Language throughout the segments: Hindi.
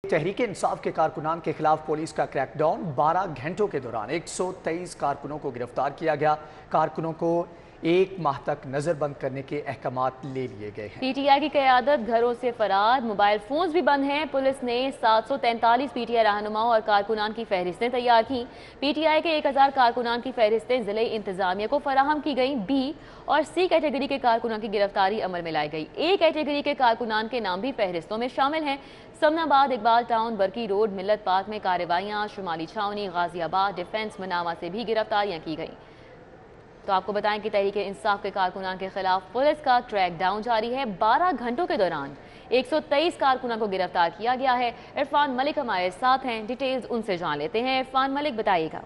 तहरीक इंसाफ के कारकुनान के खिलाफ पुलिस का क्रैकडाउन। 12 घंटों के दौरान 123 कारकुनों को गिरफ्तार किया गया। कारकुनों को 1 माह तक नजरबंद करने के अहकामात ले लिए गए हैं। पीटीआई की क़यादत घरों से फरार, मोबाइल फोन्स भी बंद हैं। पुलिस ने 743 पीटीआई रहनुमाओं और कारकुनान की फहरिस्तें तैयार की। पीटीआई के 1000 कारकुनान की फहरिस्तें जिले इंतजामिया को फराहम की गई। बी और सी कैटेगरी के कारकुनान की गिरफ्तारी अमल में लाई गई। ए कैटेगरी के कारकुनान के नाम भी फहरिस्तों में शामिल हैं। समनाबाद, इकबाल टाउन, बरकी रोड, मिल्लत पार्क में कार्रवाइयां, शुमाली छावनी, गाजियाबाद, डिफेंस, मनामा से भी गिरफ्तारियां की गई। तो आपको बताएं कि तहरीक इंसाफ के कारकुनान के खिलाफ पुलिस का क्रैकडाउन जारी है। 12 घंटों के दौरान 123 कारकुनान को गिरफ्तार किया गया है। इरफान मलिक हमारे साथ हैं, डिटेल्स उनसे जान लेते हैं। इरफान मलिक, बताइएगा।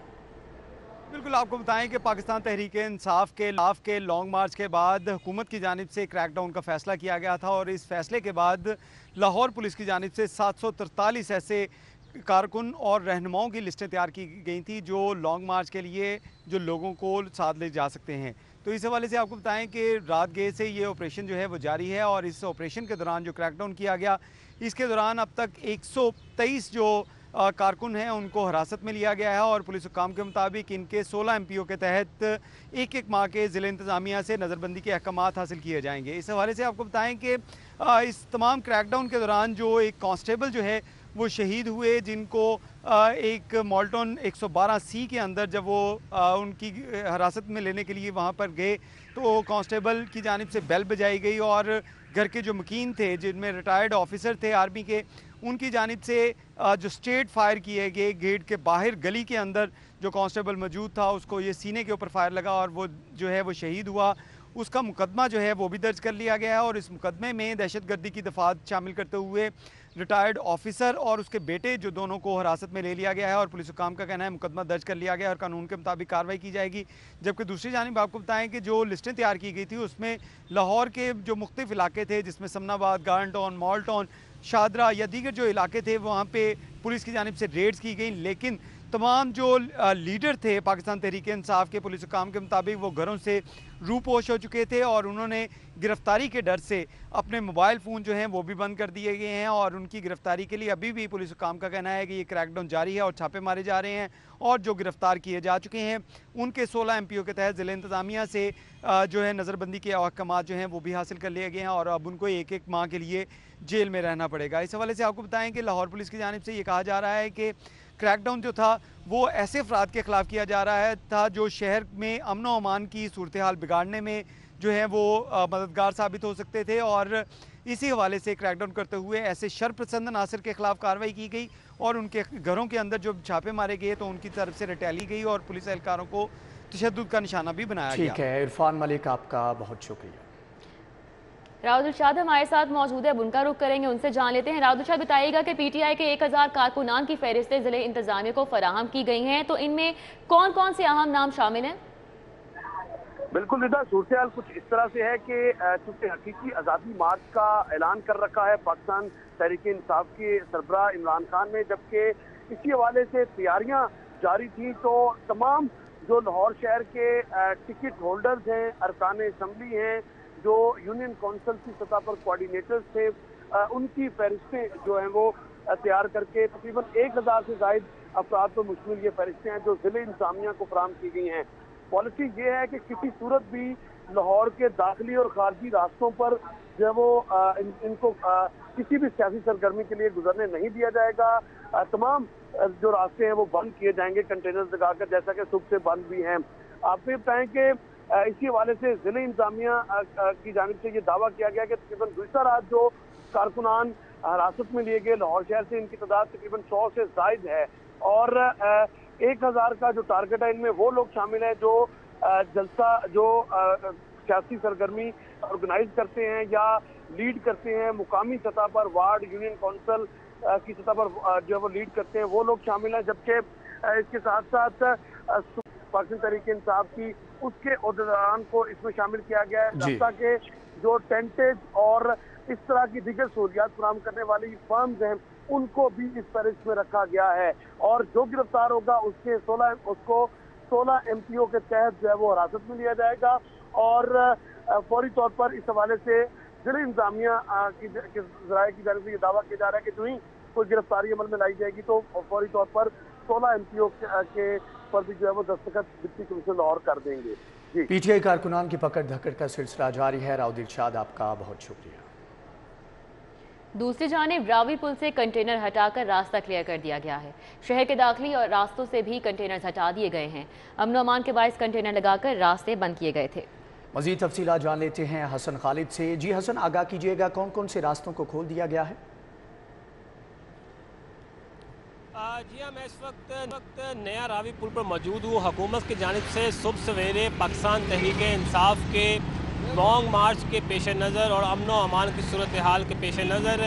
बिल्कुल, आपको बताएं कि पाकिस्तान तहरीक इंसाफ के लॉन्ग मार्च के बाद हुकूमत की जानिब से क्रैकडाउन का फैसला किया गया था और इस फैसले के बाद लाहौर पुलिस की जानिब से 743 ऐसे कारकुन और रहनुमाओं की लिस्टें तैयार की गई थी जो लॉन्ग मार्च के लिए जो लोगों को साथ ले जा सकते हैं। तो इस हवाले से आपको बताएं कि रात गए से ये ऑपरेशन जो है वो जारी है और इस ऑपरेशन के दौरान जो क्रैकडाउन किया गया, इसके दौरान अब तक 123 जो कारकुन हैं उनको हिरासत में लिया गया है और पुलिस हुक्काम के मुताबिक इनके 16 MPO के तहत एक माह के ज़िले इंतज़ामिया से नज़रबंदी के अहकामात हासिल किए जाएंगे। इस हवाले से आपको बताएं कि इस तमाम क्रैकडाउन के दौरान जो एक कांस्टेबल जो है वो शहीद हुए, जिनको एक मॉल्टन 112C के अंदर जब वो उनकी हिरासत में लेने के लिए वहाँ पर गए तो कांस्टेबल की जानिब से बेल बजाई गई और घर के जो मकीन थे, जिनमें रिटायर्ड ऑफिसर थे आर्मी के, उनकी जानिब से जो स्ट्रेट फायर किए गए। गेट के बाहर गली के अंदर जो कांस्टेबल मौजूद था उसको ये सीने के ऊपर फायर लगा और वो जो है वो शहीद हुआ। उसका मुकदमा जो है वो भी दर्ज कर लिया गया है और इस मुकदमे में दहशतगर्दी की दफात शामिल करते हुए रिटायर्ड ऑफिसर और उसके बेटे जो दोनों को हिरासत में ले लिया गया है और पुलिस हुक्काम का कहना है मुकदमा दर्ज कर लिया गया है और कानून के मुताबिक कार्रवाई की जाएगी। जबकि दूसरी जानिब आपको बताएं कि जो लिस्टें तैयार की गई थी उसमें लाहौर के जो मुख्तलिफ इलाके थे, जिसमें Samanabad, garden town, mall town, Shahdara या दीगर जो इलाके थे वहाँ पे पुलिस की जानिब से रेड्स की गई, लेकिन तमाम जो लीडर थे पाकिस्तान तहरीक इंसाफ के, पुलिस हुक्काम के मुताबिक वो घरों से रूपोश हो चुके थे और उन्होंने गिरफ्तारी के डर से अपने मोबाइल फ़ोन जो हैं वो भी बंद कर दिए गए हैं और उनकी गिरफ्तारी के लिए अभी भी पुलिस हुक्काम का कहना है कि ये क्रैकडाउन जारी है और छापे मारे जा रहे हैं और जो गिरफ्तार किए जा चुके हैं उनके 16 MPO के तहत ज़िले इंतज़ामिया से जो है नज़रबंदी के अहकामात जो हैं वो भी हासिल कर लिए गए हैं और अब उनको 1-1 माह के लिए जेल में रहना पड़ेगा। इस हवाले से आपको बताएं कि लाहौर पुलिस की जानिब से ये कहा जा रहा है कि क्रैकडाउन जो था वो ऐसे अफराद के खिलाफ किया जा रहा था जो शहर में अमन व अमान की सूरत हाल बिगाड़ने में जो है वो मददगार साबित हो सकते थे और इसी हवाले से क्रैकडाउन करते हुए ऐसे शरपसंद अनासर के खिलाफ कार्रवाई की गई और उनके घरों के अंदर जो छापे मारे गए तो उनकी तरफ से रिटैली गई और पुलिस एहलकारों को तशद्दुद का निशाना भी बनाया गया। ठीक है इरफान मलिक, आपका बहुत शुक्रिया। राउदुल शाद हमारे साथ मौजूद है, अब उनका रुख करेंगे, उनसे जान लेते हैं। राउदुल शाद, बताइएगा कि पीटीआई के 1000 कारकुनान की फहरिस्तें जिले इंतजामिया को फराहम की गई हैं, तो इनमें कौन कौन से अहम नाम शामिल हैं? बिल्कुल निदा, सूरत हाल कुछ इस तरह से है कि चूंकि हकीकी आज़ादी मार्च का ऐलान कर रखा है पाकिस्तान तहरीक इंसाफ के सरबराह इमरान खान ने, जबकि इसी हवाले से तैयारियां जारी थी तो तमाम जो लाहौर शहर के टिकट होल्डर्स हैं, अरकान असम्बली हैं, जो यूनियन काउंसिल की सतह पर कोऑर्डिनेटर्स थे, उनकी फहरिस्तें जो हैं वो तैयार करके तकरीबन 1000 से ज़ायद अफराद पर मुश्तमिल ये फहरिस्तें हैं जो ज़िले इंतजामिया को फराहम की गई हैं। पॉलिसी ये है कि किसी सूरत भी लाहौर के दाखिली और खारजी रास्तों पर जो है वो इनको किसी भी सियासी सरगर्मी के लिए गुजरने नहीं दिया जाएगा। तमाम जो रास्ते हैं वो बंद किए जाएंगे कंटेनर्स लगाकर, जैसा कि सुबह से बंद भी हैं। आपको ये बताएं कि इसी हवाले से जिले इंतजामिया की जानिब से ये दावा किया गया कि तकरीबन गुज़श्ता रात जो कारकुनान हिरासत में लिए गए लाहौर शहर से, इनकी तादाद तकरीबन 100 से ज़ायद है और 1000 का जो टारगेट है इनमें वो लोग शामिल हैं जो जलसा जो सियासी सरगर्मी ऑर्गेनाइज करते हैं या लीड करते हैं मुकामी सतह पर, वार्ड यूनियन काउंसिल की सतह पर जो वो लीड करते हैं वो लोग शामिल हैं। जबकि इसके साथ साथ पाकिस्तान तहरीक इंसाफ की उसके अहदेदारान को इसमें शामिल किया गया है ताकि जो टेंटेज और इस तरह की दीगर सहूलियात फराहम करने वाली फर्म्स हैं उनको भी इस फहरिस्त में रखा गया है और जो गिरफ्तार होगा उसको 16 MPO के तहत जो है वो हिरासत में लिया जाएगा और फौरी तौर पर इस हवाले से जिले इंतजामिया की जराये की जानिब से ये दावा किया जा रहा है कि जो ही कोई गिरफ्तारी अमल में लाई जाएगी तो फौरी तौर पर 16 MPO के पर भी जो है वो दस्तखत डिप्टी कमिश्नर लाहौर कर देंगे। जी, पीटीआई कारकुनान की पकड़ धकड़ का सिलसिला जारी है। राव दिलशाद, आपका बहुत शुक्रिया। दूसरी जानिब रावी पुल से कंटेनर हटाकर रास्ता क्लियर कर दिया गया है। शहर के दाखिली और रास्तों से भी कंटेनर हटा दिए गए हैं। अमन अमान के बायस कंटेनर लगाकर रास्ते बंद किए गए थे। मजीद तफसीलात जान लेते हैं हसन खालिद से। जी हसन, आगाह कीजिएगा, कौन कौन से रास्तों को खोल दिया गया है? जी हाँ, मैं इस वक्त नया रावी पुल पर मौजूद हूँ। हुकूमत की जानिब से सुबह सवेरे पाकिस्तान तहरीक इंसाफ के लॉन्ग मार्च के पेश नज़र और अमन व अमान की सूरत हाल के पेश नज़र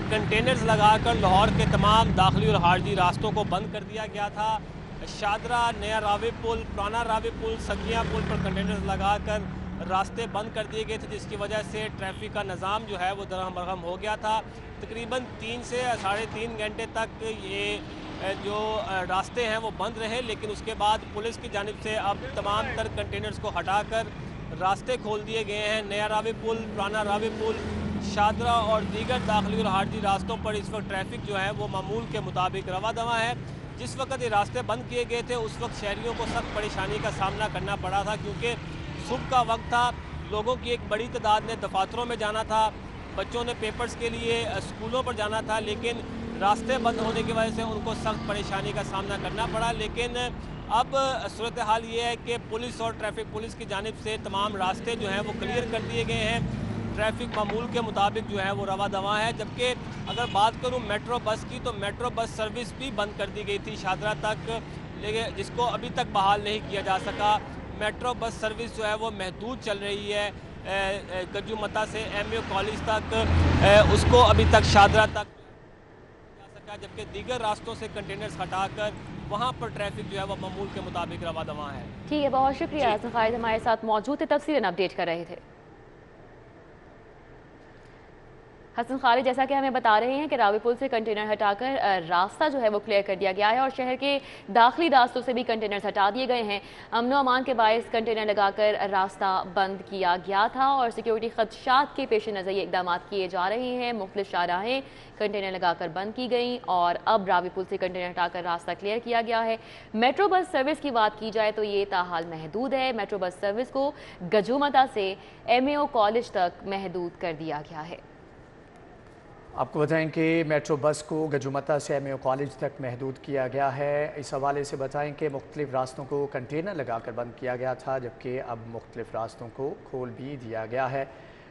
कंटेनर्स लगाकर लाहौर के तमाम दाखिली और खारजी रास्तों को बंद कर दिया गया था। शादरा, नया रावी पुल, पुराना रावी पुल, सगिया पुल पर कंटेनर्स लगाकर रास्ते बंद कर दिए गए थे, जिसकी वजह से ट्रैफिक का निज़ाम जो है वो दरहम बरहम हो गया था। तकरीबन 3 से 3.5 घंटे तक ये जो रास्ते हैं वो बंद रहे, लेकिन उसके बाद पुलिस की जानिब से अब तमाम तर कंटेनर्स को हटाकर रास्ते खोल दिए गए हैं। नया रावी पुल, पुराना रावी पुल, शादरा और दीगर दाखिली और खारजी रास्तों पर इस वक्त ट्रैफिक जो है वो मामूल के मुताबिक रवा दवा है। जिस वक्त ये रास्ते बंद किए गए थे उस वक्त शहरियों को सख्त परेशानी का सामना करना पड़ा था, क्योंकि सुबह का वक्त था, लोगों की एक बड़ी तादाद ने दफातरों में जाना था, बच्चों ने पेपर्स के लिए स्कूलों पर जाना था, लेकिन रास्ते बंद होने की वजह से उनको सख्त परेशानी का सामना करना पड़ा। लेकिन अब सूरत हाल ये है कि पुलिस और ट्रैफिक पुलिस की जानिब से तमाम रास्ते जो हैं वो क्लियर कर दिए गए हैं। ट्रैफिक मामूल के मुताबिक जो है वो रवा दवा है। जबकि अगर बात करूँ मेट्रो बस की, तो मेट्रो बस सर्विस भी बंद कर दी गई थी शादरा तक, लेकिन जिसको अभी तक बहाल नहीं किया जा सका। मेट्रो बस सर्विस जो है वो महदूद चल रही है गजुमता से MAO कॉलेज तक, उसको अभी तक शादरा तक जा सका, जबकि दीगर रास्तों से कंटेनर्स हटाकर वहाँ पर ट्रैफिक जो है वो मामूल के मुताबिक रवा दवा है। ठीक है, बहुत शुक्रिया हसन खालिद, हमारे साथ मौजूद थे, तफसीलन अपडेट कर रहे थे। हसन खालिद, जैसा कि हमें बता रहे हैं कि रावी पुल से कंटेनर हटाकर रास्ता जो है वो क्लियर कर दिया गया है और शहर के दाखिली रास्तों से भी कंटेनर्स हटा दिए गए हैं। अमन व अमान के बायस कंटेनर लगाकर रास्ता बंद किया गया था और सिक्योरिटी खदशात के पेश नज़र ये इकदाम किए जा रहे हैं। मुख्तलिफ शाहराहें कंटेनर लगाकर बंद की गई और अब रावी पुल से कंटेनर हटाकर रास्ता क्लियर किया गया है। मेट्रो बस सर्विस की बात की जाए तो ये ताहाल महदूद है। मेट्रो बस सर्विस को गजुमता से MAO कॉलेज तक महदूद कर दिया गया है। आपको बताएं कि मेट्रो बस को गजुमता से MAO कॉलेज तक महदूद किया गया है। इस हवाले से बताएं कि मुख्तलिफ रास्तों को कंटेनर लगाकर बंद किया गया था, जबकि अब मुख्तलिफ रास्तों को खोल भी दिया गया है।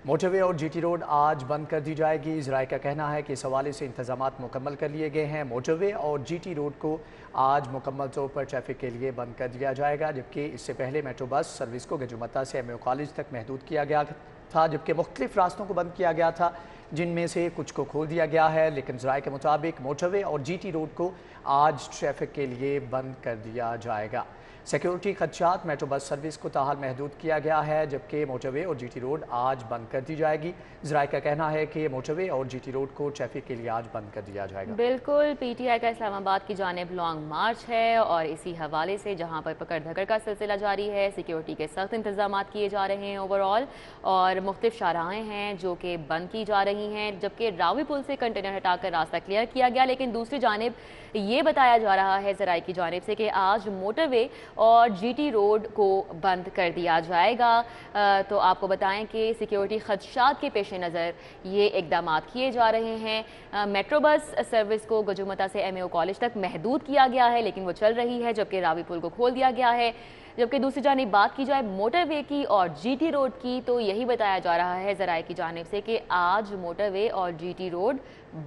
मोटरवे और GT रोड आज बंद कर दी जाएगी। ज़राए का कहना है कि इस हवाले से इंतजामात मुकम्मल कर लिए गए हैं। मोटरवे और GT रोड को आज मुकम्मल तौर पर ट्रैफिक के लिए बंद कर दिया जाएगा, जबकि इससे पहले मेट्रो बस सर्विस को गजुमता से MAO कॉलेज तक महदूद किया गया था, जबकि मुख्तलिफ रास्तों को बंद किया गया था, जिनमें से कुछ को खोल दिया गया है। लेकिन ज़राए के मुताबिक मोटरवे और GT रोड को आज ट्रैफिक के लिए बंद कर दिया जाएगा। सिक्योरिटी खदशात मेट्रो बस सर्विस को ताहाल महदूद किया गया है, जबकि मोटरवे और GT रोड आज बंद कर दी जाएगी। ज़राए का कहना है कि मोटरवे और GT रोड को ट्रैफिक के लिए आज बंद कर दिया जाएगा। बिल्कुल, PTI का इस्लामाबाद की जानिब लॉन्ग मार्च है और इसी हवाले से जहां पर पकड़ धकड़ का सिलसिला जारी है, सिक्योरिटी के सख्त इंतजाम किए जा रहे हैं ओवरऑल, और मुख्तलिफ शाहराहें हैं जो कि बंद की जा रही हैं, जबकि रावी पुल से कंटेनर हटाकर रास्ता क्लियर किया गया। लेकिन दूसरी जानिब ये बताया जा रहा है ज़राए की जानिब से कि आज मोटरवे और GT रोड को बंद कर दिया जाएगा। तो आपको बताएं कि सिक्योरिटी खदशात के पेश नज़र ये इकदाम किए जा रहे हैं। मेट्रो बस सर्विस को गजुमता से MAO कॉलेज तक महदूद किया गया है, लेकिन वो चल रही है, जबकि रावी पुल को खोल दिया गया है। जबकि दूसरी जानिब बात की जाए मोटरवे की और GT रोड की, तो यही बताया जा रहा है ज़राए की जानिब से कि आज मोटरवे और GT रोड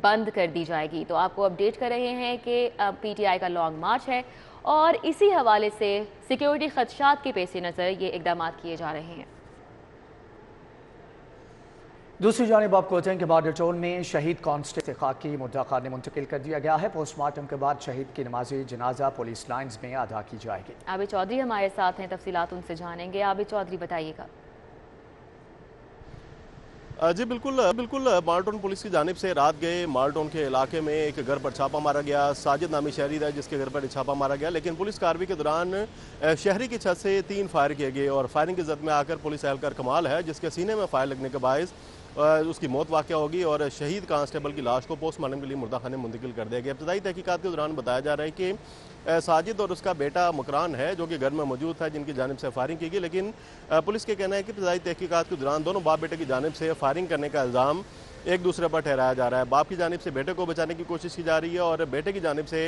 बंद कर दी जाएगी। तो आपको अपडेट कर रहे हैं कि PTI का लॉन्ग मार्च है और इसी हवाले से सिक्योरिटी खदशात के पेश नज़र ये इकदाम किए जा रहे हैं। दूसरी जानिब आपको बताएं कि बॉर्डर टाउन में शहीद कांस्टेबल खाकी मुद्दा खार ने मुंतकिल कर दिया गया है। पोस्टमार्टम के बाद शहीद की नमाज जनाजा पुलिस लाइन्स में अदा की जाएगी। आबिद चौधरी हमारे साथ हैं, तफसीलात उनसे जानेंगे। आबिद चौधरी, बताइएगा। जी बिल्कुल माल्टोन पुलिस की जानिब से रात गए माल्टोन के इलाके में एक घर पर छापा मारा गया। साजिद नामी शहरी था जिसके घर पर छापा मारा गया, लेकिन पुलिस कार्रवाई के दौरान शहरी की छत से 3 फायर किए गए और फायरिंग की जद में आकर पुलिस एहलकार कमाल है जिसके सीने में फायर लगने के बायस उसकी मौत वाक़ होगी और शहीद कांस्टेबल की लाश को पोस्टमार्टम के लिए मुर्दा खाने मुंतकिल कर दिया गया। इब्तदाई तहकीकात के दौरान बताया जा रहा है कि साजिद और उसका बेटा मकरान है जो कि घर में मौजूद था, जिनकी जानिब से फायरिंग की गई, लेकिन पुलिस के कहना है कि इब्तदाई तहकीकात के दौरान दोनों बाप बेटे की जानिब से फायरिंग करने का इल्ज़ाम एक दूसरे पर ठहराया जा रहा है। बाप की जानिब से बेटे को बचाने की कोशिश की जा रही है और बेटे की जानिब से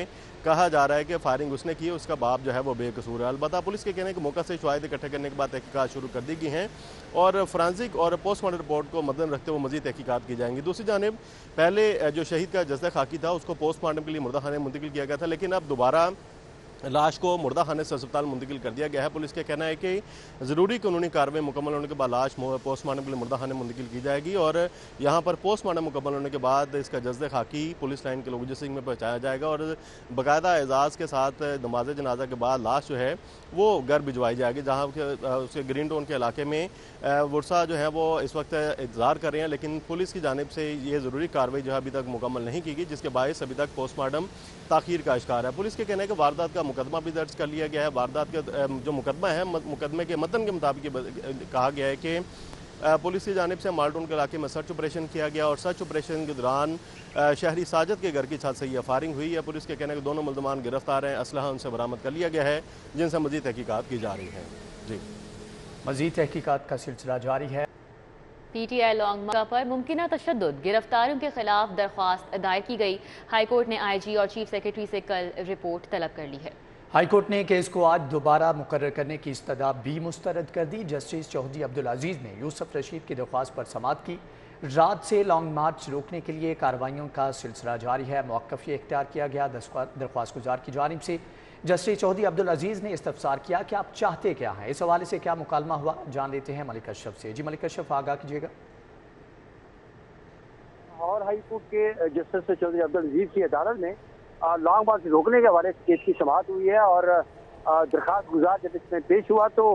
कहा जा रहा है कि फायरिंग उसने की, उसका बाप जो है वो बेकसूर है। अलबत्ता पुलिस के कहने के मौके से शवाहिद इकट्ठे करने के बाद तहकीकात शुरू कर दी गई हैं और फोरेंसिक और पोस्टमार्टम रिपोर्ट को मद्देनजर रखते हुए मजीद तहकीकात की जाएंगी। दूसरी जानिब पहले जो शहीद का जस्दा खाकी था उसको पोस्टमार्टम के लिए मुर्दा खाने मुंतकिल किया गया था, लेकिन अब दोबारा लाश को मुर्दा खाने से अस्पताल मुंतकिल कर दिया गया है। पुलिस का कहना है कि ज़रूरी कानूनी कार्रवाई मुकम्मल होने के बाद लाश पोस्टमार्टम के लिए मुर्दा खाने मुंतकिल की जाएगी और यहाँ पर पोस्टमार्टम मुकम्मल होने के बाद इसका जज्द खाकी पुलिस लाइन के लोगों सिंह में पहुँचाया जाएगा और बाकायदा एजाज़ के साथ नमाज जनाजा के बाद लाश जो है वो घर भिजवाई जाएगी, जहाँ उसके ग्रीन टाउन के इलाके में वर्षा जो है वो इस वक्त इंतज़ार कर रहे हैं, लेकिन पुलिस की जानिब से ये ज़रूरी कार्रवाई जो है अभी तक मुकम्मल नहीं की गई, जिसके बायस अभी तक पोस्टमार्टम ताख़ीर का शिकार है। पुलिस के कहने के वारदात का मुकदमा भी दर्ज कर लिया गया है। वारदात का जो मुकदमा है, मुकदमे के मतन के मुताबिक कहा गया है कि पुलिस की जानिब से माल्टोन के इलाके में सर्च ऑपरेशन किया गया और सर्च ऑपरेशन के दौरान शहरी साजिद के घर की छत से यह फायरिंग हुई है। पुलिस के कहने के दोनों मुल्ज़मान गिरफ्तार हैं, असलहा उनसे बरामद कर लिया गया है, जिनसे मज़ीद तहकीकात की जा रही है। जी, मज़ीद तहकीकात का सिलसिला जारी है। PTI लॉन्ग मार्च पर मुमकिन तशद्दुद गिरफ्तारियों के खिलाफ दरख्वास्त दायर की गई। हाईकोर्ट ने IG और चीफ सेक्रेटरी से कल रिपोर्ट तलब कर ली है। हाईकोर्ट ने केस को आज दोबारा मुकर्रर करने की इस्तदा भी मुस्तरद कर दी। जस्टिस चौधरी अब्दुल अजीज़ ने यूसुफ रशीद की दरख्वास्त पर समाअत की। रात से लॉन्ग मार्च रोकने के लिए कार्रवाइयों का सिलसिला जारी है। मौक़िफ़ इख्तियार किया गया। दरख्वास्त गुजार की जानिब से जस्टिस चौधरी अब्दुल अजीज़ ने इस्तफसार किया कि आप चाहते क्या हैं। इस हवाले से क्या मुकालमा हुआ, जान लेते हैं मलिक अशरफ से। जी मलिक अशरफ, आगाह कीजिएगा। और हाई कोर्ट के जस्टिस चौधरी अब्दुल अजीज की अदालत में लॉन्ग मार्च रोकने के हवाले से केस की समाअत हुई है और दरखास्त गुजार जब इसमें पेश हुआ तो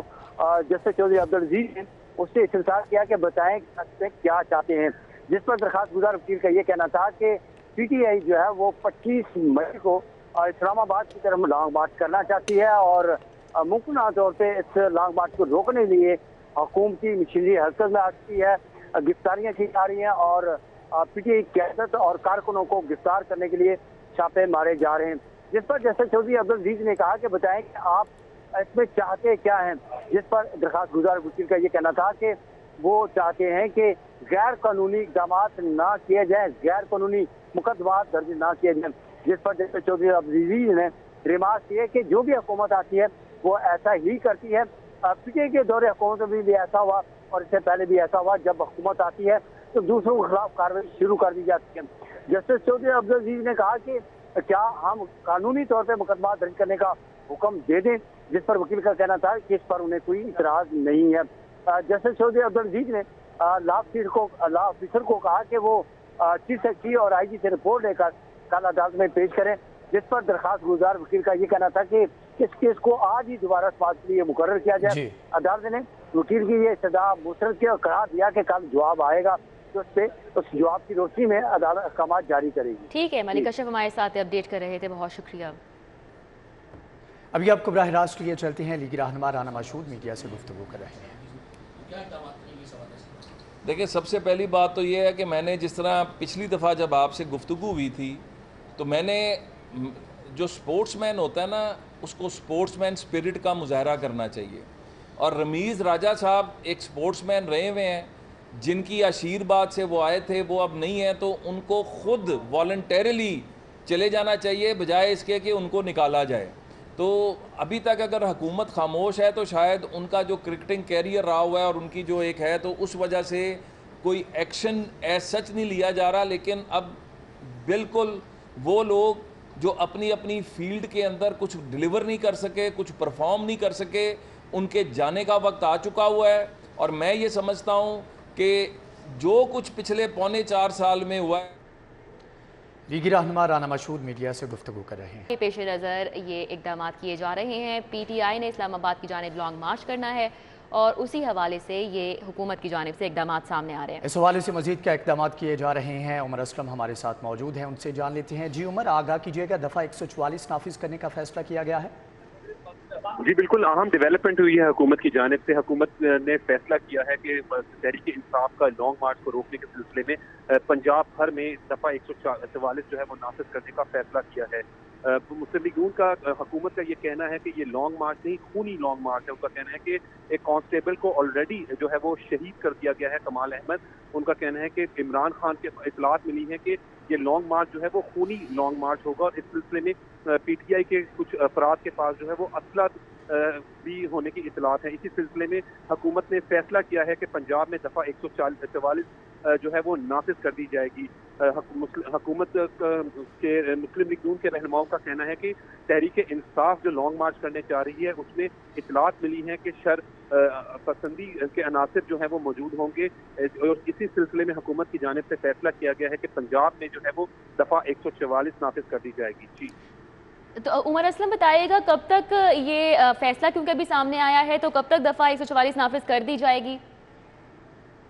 जस्टिस चौधरी अब्दुल अजीज ने उससे इस्तफसार किया कि बताएं क्या चाहते हैं, जिस पर दरखास्त गुजार वकील का ये कहना था कि PTI जो है वो 25 मई को इस्लामाबाद की तरफ लॉन्ग मार्च करना चाहती है और मुमकिन तौर पर इस लॉन्ग मार्च को रोकने के लिए हुकूमती मशीनरी हरकत में आ चुकी है। गिरफ्तारियाँ की जा रही हैं और PTI क़यादत और कारकुनों को गिरफ्तार करने के लिए छापे मारे जा रहे हैं, जिस पर जस्टिस चौधरी अब्दुल अजीज ने कहा कि बताएं कि आप इसमें चाहते क्या हैं, जिस पर दरखास्त गुजार वकील का ये कहना था कि वो चाहते हैं कि गैर कानूनी इकदाम ना किए जाएं, गैर कानूनी मुकदमा दर्ज ना किए जाएं, जिस पर जस्टिस चौधरी अब्दुल अजीज ने रिमार्क किए कि जो भी हुकूमत आती है वो ऐसा ही करती है। PTI के दौरे हुकूमत में भी ऐसा हुआ और इससे पहले भी ऐसा हुआ, जब हुकूमत आती है तो दूसरों के खिलाफ कार्रवाई शुरू कर दी जाती है। जस्टिस चौधरी अब्दुल अजीज ने कहा कि क्या हम कानूनी तौर पर मुकदमा दर्ज करने का हुक्म दे दें, जिस पर वकील का कहना था कि इस पर उन्हें कोई इतराज नहीं है। जस्टिस चौधरी अब्दुल अजीज ने लॉ ऑफिसर को कहा कि वो चीफ सेक्रेटरी और IG से रिपोर्ट लेकर कल अदालत में पेश करें, जिस पर दरखास्त गुजार वकील का ये कहना था कि इस केस को आज ही दोबारा समाअत के लिए मुकर्रर किया जाए। अदालत ने वकील की ये इस्तदा मुस्तरद की और करार दिया कि कल जवाब आएगा तो उस जवाब की रोशनी में अदालत अहकाम जारी करेगी। ठीक है, मलिक अशरफ हमारे साथ अपडेट कर रहे थे, बहुत शुक्रिया। अभी आपको बराह रास्त के लिए चलते हैं। लीगी रहनुमा राना मशहूद मीडिया से गुफ्तगू कर रहे हैं। देखिए, सबसे पहली बात तो ये है कि मैंने जिस तरह पिछली दफ़ा जब आपसे गुफ्तगू हुई थी तो मैंने जो स्पोर्ट्समैन होता है ना, उसको स्पोर्ट्समैन स्पिरिट का मुजाहरा करना चाहिए और रमीज़ राजा साहब एक स्पोर्ट्समैन रहे हुए हैं, जिनकी आशीर्वाद से वो आए थे, वो अब नहीं है, तो उनको खुद वॉलंटरली चले जाना चाहिए बजाय इसके कि उनको निकाला जाए। तो अभी तक अगर हुकूमत खामोश है तो शायद उनका जो क्रिकेटिंग कैरियर रहा हुआ है और उनकी जो एक है, तो उस वजह से कोई एक्शन एज सच नहीं लिया जा रहा। लेकिन अब बिल्कुल वो लोग जो अपनी अपनी फील्ड के अंदर कुछ डिलीवर नहीं कर सके, कुछ परफॉर्म नहीं कर सके, उनके जाने का वक्त आ चुका हुआ है। और मैं ये समझता हूँ कि जो कुछ पिछले 4.25 साल में हुआ है। लीगी रहनुमा राना मशहूद मीडिया से गुफ्तगू कर रहे हैं। पेश नज़र ये इकदाम किए जा रहे हैं। PTI ने इस्लामाबाद की जानिब लॉन्ग मार्च करना है और उसी हवाले से ये हुकूमत की जानिब से इकदाम सामने आ रहे हैं। इस हवाले से मजीद क्या इकदाम किए जा रहे हैं, उमर असलम हमारे साथ मौजूद हैं, उनसे जान लेते हैं। जी उमर, आगाह कीजिएगा, दफ़ा 144 नाफिज करने का फैसला किया गया है। जी बिल्कुल अहम डेवलपमेंट हुई है हुकूमत की जानिब से। हुकूमत ने फैसला किया है कि तहरीक इंसाफ का लॉन्ग मार्च को रोकने के सिलसिले में पंजाब भर में दफा 144 जो है वो नाफिज करने का फैसला किया है। मुस्लिम लीग नून का हुकूमत का ये कहना है कि ये लॉन्ग मार्च नहीं, खूनी लॉन्ग मार्च है। उनका कहना है कि एक कांस्टेबल को ऑलरेडी जो है वो शहीद कर दिया गया है, कमाल अहमद। उनका कहना है कि इमरान खान के इतलात मिली है कि ये लॉन्ग मार्च जो है वो खूनी लॉन्ग मार्च होगा और इस सिलसिले में पीटीआई के कुछ अफराद के पास जो है वो असला भी होने की इतलात है। इसी सिलसिले में हुकूमत ने फैसला किया है कि पंजाब में दफा 144 जो है वो नाफिज कर दी जाएगी। हुकूमत के मुस्लिम लीग नून के रहनुमाओं का कहना है कि तहरीक इंसाफ जो लॉन्ग मार्च करने जा रही है उसमें इतलात मिली है कि शर पसंदी के अनासिर जो है वो मौजूद होंगे और इसी सिलसिले में हुकूमत की जानिब से फैसला किया गया है कि पंजाब में जो है वो दफा 144 नाफिज कर दी जाएगी। जी तो उमर असलम बताइएगा कब तक ये फैसला, क्योंकि अभी सामने आया है, तो कब तक दफा 144 नाफिज कर दी जाएगी?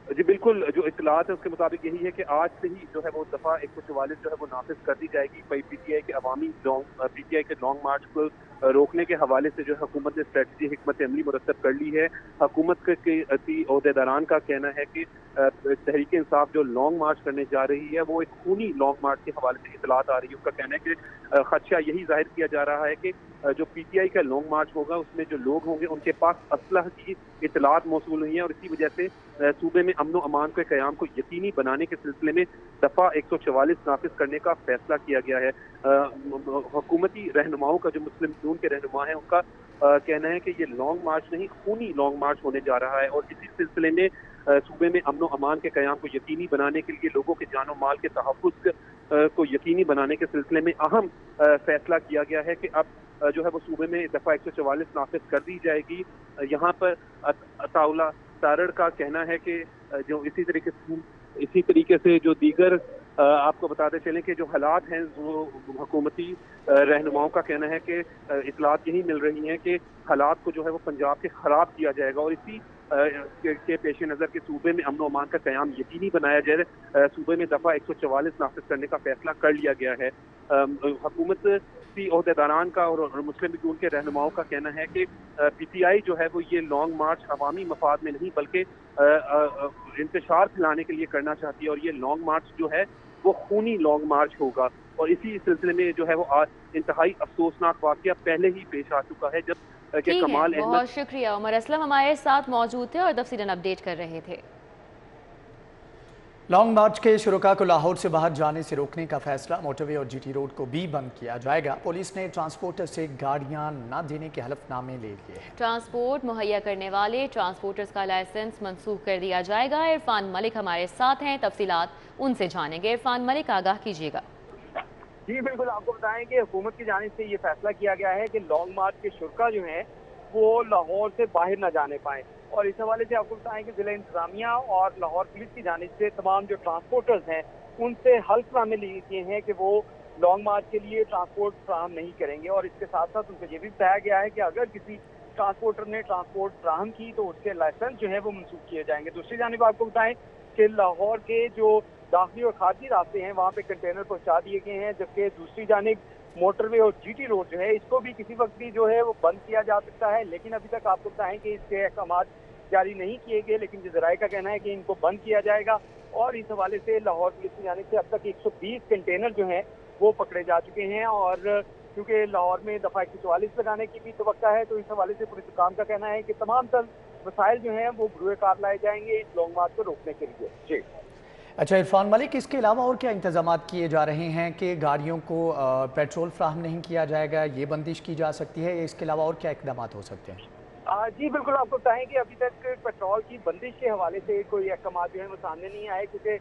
जी बिल्कुल, जो इतलात है उसके मुताबिक यही है कि आज से ही जो है वो दफा 144 जो है वो नाफिज कर दी जाएगी। पीटीआई के लॉन्ग मार्च को रोकने के हवाले से जो हुकूमत ने स्ट्रेटजी हिकमत अमली मुरतब कर ली है। हुकूमत के अहदेदारान का कहना है कि तहरीक इंसाफ जो लॉन्ग मार्च करने जा रही है वो एक खूनी लॉन्ग मार्च के हवाले से इतलात आ रही है। उनका कहना है कि खदशा यही जाहिर किया जा रहा है कि जो पीटीआई का लॉन्ग मार्च होगा उसमें जो लोग होंगे उनके पास असलह की इतलात मौसूल हुई है और इसी वजह से सूबे में अमन अमान के क़याम को यकीनी बनाने के सिलसिले में दफा 144 नाफिज करने का फैसला किया गया है। हुकूमती रहनुमाओं का, जो मुस्लिम नून के रहनुमा है, उनका कहना है कि ये लॉन्ग मार्च नहीं, खूनी लॉन्ग मार्च होने जा रहा है और इसी सिलसिले में सूबे में अमन अमान के क़याम को यकीनी बनाने के लिए लोगों के जानो माल के तहफ़्फ़ुज़ को यकीनी बनाने के सिलसिले में अहम फैसला किया गया है कि अब जो है वो सूबे में दफा 144 नाफिज कर दी जाएगी। यहाँ पर अताउल्ला तारड़ का कहना है कि जो इसी तरीके से जो दीगर आपको बताते चलें कि जो हालात हैं, वो हुकूमती रहनुमाओं का कहना है कि इतलात यही मिल रही हैं कि हालात को जो है वो पंजाब के ख़राब किया जाएगा और इसी के पेश नज़र के सूबे में अमन अमान का क़याम यकीनी बनाया जाए। सूबे में दफा 144 नाफिज करने का फैसला कर लिया गया है। हुकूमत की अहदेदारान का और मुस्लिम लीग नून के रहनुमाओं का कहना है कि पीटीआई जो है वो ये लॉन्ग मार्च अवामी मफाद में नहीं बल्कि इंतशार फैलाने के लिए करना चाहती है और ये लॉन्ग मार्च जो है वो खूनी लॉन्ग मार्च होगा और इसी सिलसिले में जो है वो आज इंतहाई अफसोसनाक वाक़या पहले ही पेश आ चुका है जब कमाल अहमद। बहुत शुक्रिया उमर असलम, हमारे साथ मौजूद थे और तफसीलन अपडेट कर रहे थे। लॉन्ग मार्च के शुरुका को लाहौर से बाहर जाने से रोकने का फैसला, मोटरवे और जीटी रोड को भी बंद किया जाएगा। पुलिस ने ट्रांसपोर्टर से गाड़ियां न देने के हलफनामे ले लिए हैं। ट्रांसपोर्ट मुहैया करने वाले ट्रांसपोर्टर्स का लाइसेंस मनसूख कर दिया जाएगा। इरफान मलिक हमारे साथ हैं, तफसीलात उनसे जानेंगे। इरफान मलिक, आगाह कीजिएगा। जी बिल्कुल, आपको बताएं कि हुकूमत की जानिब से ये फैसला किया गया है कि लॉन्ग मार्च के शुरा जो हैं वो लाहौर से बाहर न जाने पाएँ और इस हवाले से आपको बताएं कि जिला इंतजामिया और लाहौर पुलिस की जानिब से तमाम जो ट्रांसपोर्टर्स हैं उनसे हल्फनामे लिए गए हैं कि वो लॉन्ग मार्च के लिए ट्रांसपोर्ट फ्राहम नहीं करेंगे और इसके साथ साथ उनको ये भी बताया गया है कि अगर किसी ट्रांसपोर्टर ने ट्रांसपोर्ट फ्राहम की तो उसके लाइसेंस जो है वो मनसूख किए जाएंगे। दूसरी जानिब आपको बताएं कि लाहौर के जो दाखिली और खारजी रास्ते हैं वहाँ पे कंटेनर पहुँचा दिए गए हैं, जबकि दूसरी जानिब मोटरवे और जीटी रोड जो है इसको भी किसी वक्त भी जो है वो बंद किया जा सकता है, लेकिन अभी तक आपको बताएं कि इसके अहकाम जारी नहीं किए गए, लेकिन जराये का कहना है कि इनको बंद किया जाएगा और इस हवाले से लाहौर पुलिस की जानिब से अब तक 120 कंटेनर जो हैं वो पकड़े जा चुके हैं और क्योंकि लाहौर में दफा 144 लगाने की भी तवक्का है तो इस हवाले से पुलिस हुकाम का कहना है कि तमाम तर वसाइल जो हैं वो बरूए कार लाए जाएंगे इस लॉन्ग मार्च को रोकने के लिए। जी अच्छा इरफान मलिक, इसके अलावा और क्या इंतजाम किए जा रहे हैं कि गाड़ियों को पेट्रोल फ्राहम नहीं किया जाएगा, ये बंदिश की जा सकती है, इसके अलावा और क्या इकदाम हो सकते हैं? जी बिल्कुल, आपको बताएं कि अभी तक पेट्रोल की बंदिश के हवाले से कोई अहकाम जो है वो सामने नहीं आए, क्योंकि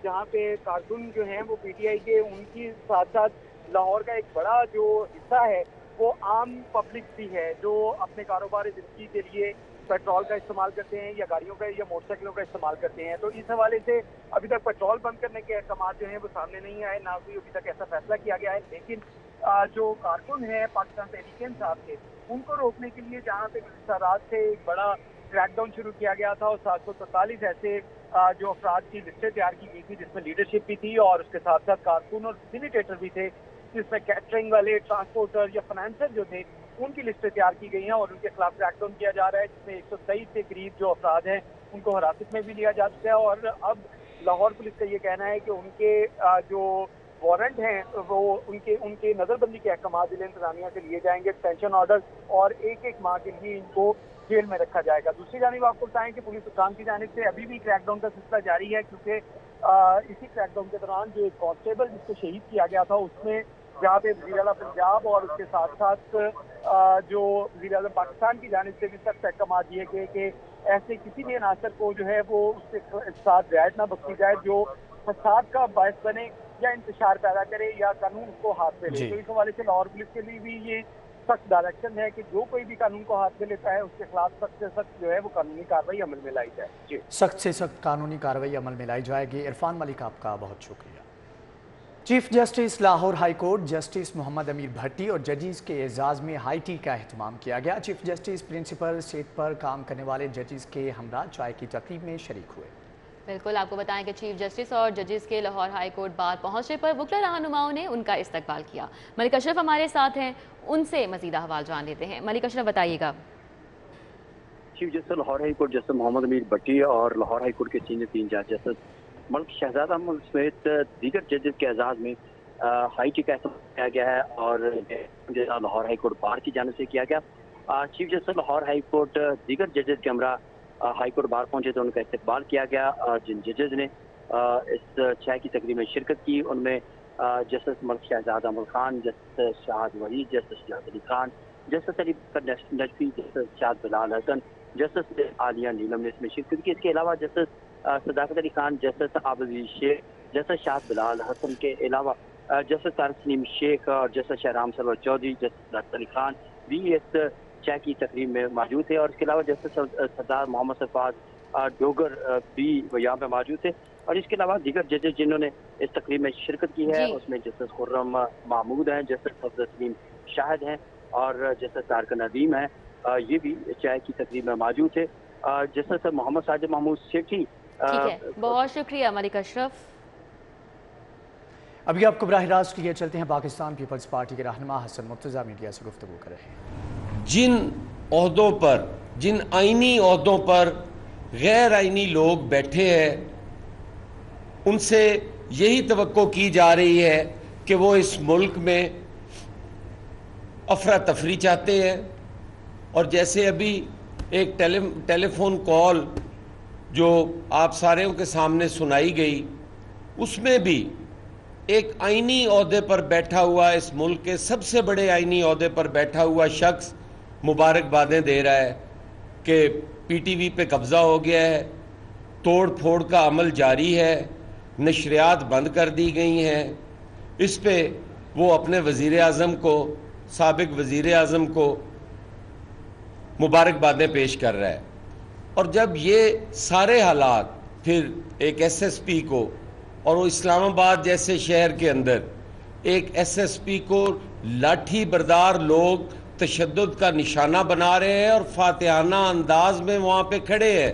जहाँ पे कारकुन जो हैं वो पीटीआई के, उनकी साथ साथ लाहौर का एक बड़ा जो हिस्सा है वो आम पब्लिक भी है जो अपने कारोबार जिंदगी के लिए पेट्रोल का इस्तेमाल करते हैं या गाड़ियों का या मोटरसाइकिलों का इस्तेमाल करते हैं। तो इस हवाले से अभी तक पेट्रोल बंद करने के अहकाम जो हैं वो सामने नहीं आए, ना कोई अभी तक ऐसा फैसला किया गया है। लेकिन जो कारकुन है पाकिस्तान तहरीक इंसाफ के, उनको रोकने के लिए जहाँ पे रात से एक बड़ा क्रैकडाउन शुरू किया गया था और 743 ऐसे जो अफराद की लिस्टें तैयार की गई थी जिसमें लीडरशिप भी थी और उसके साथ साथ कारकुन और फैसिलिटेटर भी थे, जिसमें कैटरिंग वाले, ट्रांसपोर्टर या फाइनेंसर जो थे उनकी लिस्टें तैयार की गई हैं और उनके खिलाफ क्रैकडाउन किया जा रहा है, जिसमें 123 के करीब जो अफराद हैं उनको हिरासत में भी लिया जा चुका है। और अब लाहौर पुलिस का ये कहना है कि उनके जो वारंट हैं वो उनके नजरबंदी के अहकाम जिला इंतजामिया से लिए जाएंगे, एक्सटेंशन ऑर्डर, और एक माह के लिए इनको जेल में रखा जाएगा। दूसरी जानिब आपको बताएं कि पुलिस हुकाम की जानिब से अभी भी क्रैकडाउन का सिलसिला जारी है, क्योंकि इसी क्रैकडाउन के दौरान जो एक कांस्टेबल जिसको शहीद किया गया था, उसमें जहाँ पे वज़ीर आज़म पंजाब और उसके साथ साथ जो वज़ीर आज़म पाकिस्तान की जानिब से भी सख्त अहकाम दिए गए कि ऐसे किसी भी अनासर को जो है वो उसके साथ रियायत ना बख्शी जाए जो फसाद का बायस बने या इंतशार पैदा करे या कानून को हाथ में ले। तो इस हवाले से लाहौर पुलिस के लिए भी ये सख्त डायरेक्शन है कि जो कोई भी कानून को हाथ में लेता है उसके खिलाफ सख्त से सख्त जो है वो कानूनी कार्रवाई अमल में लाई जाए। जी, सख्त से सख्त कानूनी कार्रवाई अमल में लाई जाएगी। इरफान मलिक, आपका बहुत शुक्रिया। Chief justice Lahore high court justice Mohammad Amir Bhatti और जजेस के एजाज़ में हाई टी का अहतमाम किया गया। चीफ जस्टिस प्रिंसिपल सीट पर काम करने वाले जजेस के हमरा चाय की तकरीब में शरीक हुए। बिल्कुल, आपको बताएं कि चीफ जस्टिस और जजेस के लाहौर हाई कोर्ट बार पहुंचने पर वकला रहनुमाओं ने उनका इस्तकबाल किया। मलिक अशरफ हमारे साथ हैं, उनसे मजीद अहवाल जान लेते हैं। मलिक अशरफ, बताइएगा। Chief justice Lahore high court justice Mohammad Amir Bhatti और लाहौर हाई कोर्ट के सीनियर 3 जज जस्टिस मलिक शहजाद अहमद समेत दीगर जजेस के एजाज में हाई टी का एहतमाम किया गया है और लाहौर हाई कोर्ट बार की जानिब से किया गया। Chief justice Lahore high court दीगर जजेस के हमरा हाई कोर्ट बार पहुंचे तो उनका इस्तकबाल किया गया। जिन जजेस ने इस चाय की तकरीब में शिरकत की उनमें justice Malik Shahzad Ahmed Khan, justice Shahid Waheed, justice Jahad Ali Khan, justice Ali Najafi, justice Shahid Bilal Hassan, justice Aalia Neelum ने इसमें शिरकत की। इसके अलावा justice Sadaqat Ali Khan, justice Abid Sheikh, justice Shahid Bilal Hasan के अलावा जस्टिस तारिक सलीम शेख और जस्टिस शहराम सरवर चौधरी, जस्टिस राहत अली खान भी इस चाय की तकरीब में मौजूद थे। और इसके अलावा जस्टिस सरदार मोहम्मद सरफराज डोगर भी यहाँ पे मौजूद थे। और इसके अलावा दीगर जजेस जिन्होंने इस तकरीब में शिरकत की है उसमें जस्टिस खुर्रम महमूद हैं, जस्टिस सफदर सलीम शाहिद हैं और जस्टिस तारक नदीम हैं, ये भी चाय की तकरीब में मौजूद थे। जस्टिस मोहम्मद साजिद महमूद सेठी। बहुत शुक्रिया मलिक अशरफ। अभी आपको बराह रास्त लिए चलते हैं, पाकिस्तान पीपल्स पार्टी के रहनुमा हसन मुर्तज़ा मीडिया से गुफ्तगू कर रहे हैं। जिन ओहदों पर, जिन आईनी ओहदों पर गैर आईनी लोग बैठे हैं उनसे यही तवक्को की जा रही है कि वो इस मुल्क में अफरा तफरी चाहते हैं। और जैसे अभी एक टेलीफोन कॉल जो आप सारों के सामने सुनाई गई, उसमें भी एक आईनी ओहदे पर बैठा हुआ, इस मुल्क के सबसे बड़े आईनी ओहदे पर बैठा हुआ शख्स मुबारकबादें दे रहा है कि पीटीवी पे कब्ज़ा हो गया है, तोड़ फोड़ का अमल जारी है, नशरियात बंद कर दी गई हैं। इस पे वो अपने वज़ीर आज़म को, साबिक वज़ीर आज़म को मुबारकबादें पेश कर रहा है। और जब ये सारे हालात फिर एक एसएसपी को, और वो इस्लामाबाद जैसे शहर के अंदर एक एसएसपी को लाठी बरदार लोग तशद्दुद का निशाना बना रहे हैं और फातिहाना अंदाज में वहाँ पे खड़े हैं,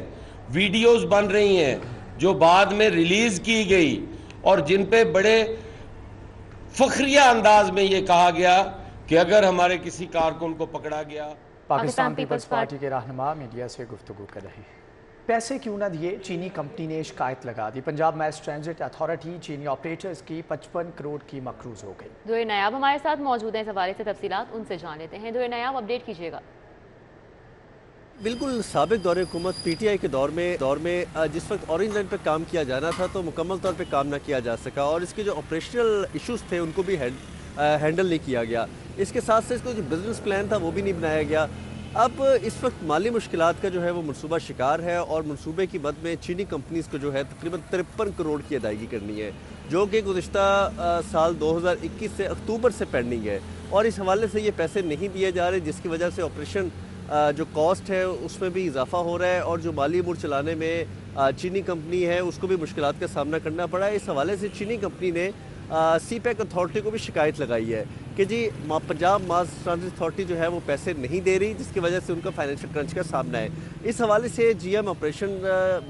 वीडियोस बन रही हैं जो बाद में रिलीज़ की गई और जिन पे बड़े फखरिया अंदाज में ये कहा गया कि अगर हमारे किसी कारकुन को पकड़ा गया। पाकिस्तान पीपल्स पार्टी के रहनुमा मीडिया से गुफ्तगू कर रहे हैं। पैसे क्यों न दिए, चीनी कंपनी ने शिकायत लगा दी। पंजाब मैस ट्रांजिट अथॉरिटी चीनी ऑपरेटर्स की 55 करोड़ की मकरूज हो गई। दुए नायाब हमारे साथ मौजूद हैं, इस हवाले से तफसीलात उनसे जान लेते हैं। दुए नायाब, अपडेट कीजिएगा। बिल्कुल, साबिक दौरे हुकूमत पीटीआई के दौर में जिस वक्त ऑरेंज लाइन पर काम किया जाना था तो मुकम्मल तौर पे काम ना किया जा सका और इसके जो ऑपरेशनल इश्यूज थे उनको भी हैंडल नहीं किया गया। इसके साथ साथ इसका जो बिजनेस प्लान था वो भी नहीं बनाया गया। अब इस वक्त माली मुश्किलात का जो है वो मनसूबा शिकार है और मनसूबे की मद में चीनी कंपनीज़ को जो है तकरीबन 53 करोड़ की अदायगी करनी है, जो कि गुज़िश्ता साल 2021 से अक्टूबर से पेंडिंग है। और इस हवाले से ये पैसे नहीं दिए जा रहे, जिसकी वजह से ऑपरेशन जो कॉस्ट है उसमें भी इजाफा हो रहा है और जो माली अमूर चलाने में चीनी कंपनी है उसको भी मुश्किलात का सामना करना पड़ा है। इस हवाले से चीनी कंपनी ने सीपैक अथॉरिटी को भी शिकायत लगाई है कि जी पंजाब मास ट्रांजिट अथॉरिटी जो है वो पैसे नहीं दे रही, जिसकी वजह से उनका फाइनेंशियल क्रंच का सामना है। इस हवाले से GM operation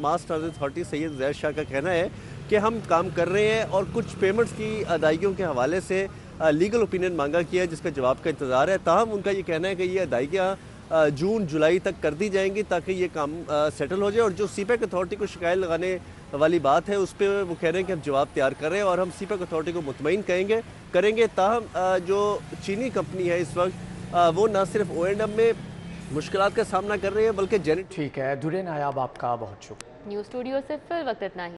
mass transit authority Syed Zaid Shah का कहना है कि हम काम कर रहे हैं और कुछ पेमेंट्स की अदायगियों के हवाले से लीगल ओपिनियन मांगा किया है जिसका जवाब का इंतज़ार है। ताहम उनका ये कहना है कि ये अदायगियाँ जून जुलाई तक कर दी जाएंगी ताकि ये काम सेटल हो जाए। और जो सीपैक अथॉरिटी को शिकायत लगाने वाली बात है उस पर वो कह रहे हैं कि हम जवाब तैयार कर रहे हैं और हम सीपैक अथॉरिटी को मुतमईन करेंगे। ताहम जो चीनी कंपनी है इस वक्त वो न सिर्फ O&M में मुश्किलात का सामना कर रही है बल्कि ठीक है, दुरे नायाब आपका बहुत शुक्रिया। न्यूज़ स्टूडियो से फिर वक्त इतना ही।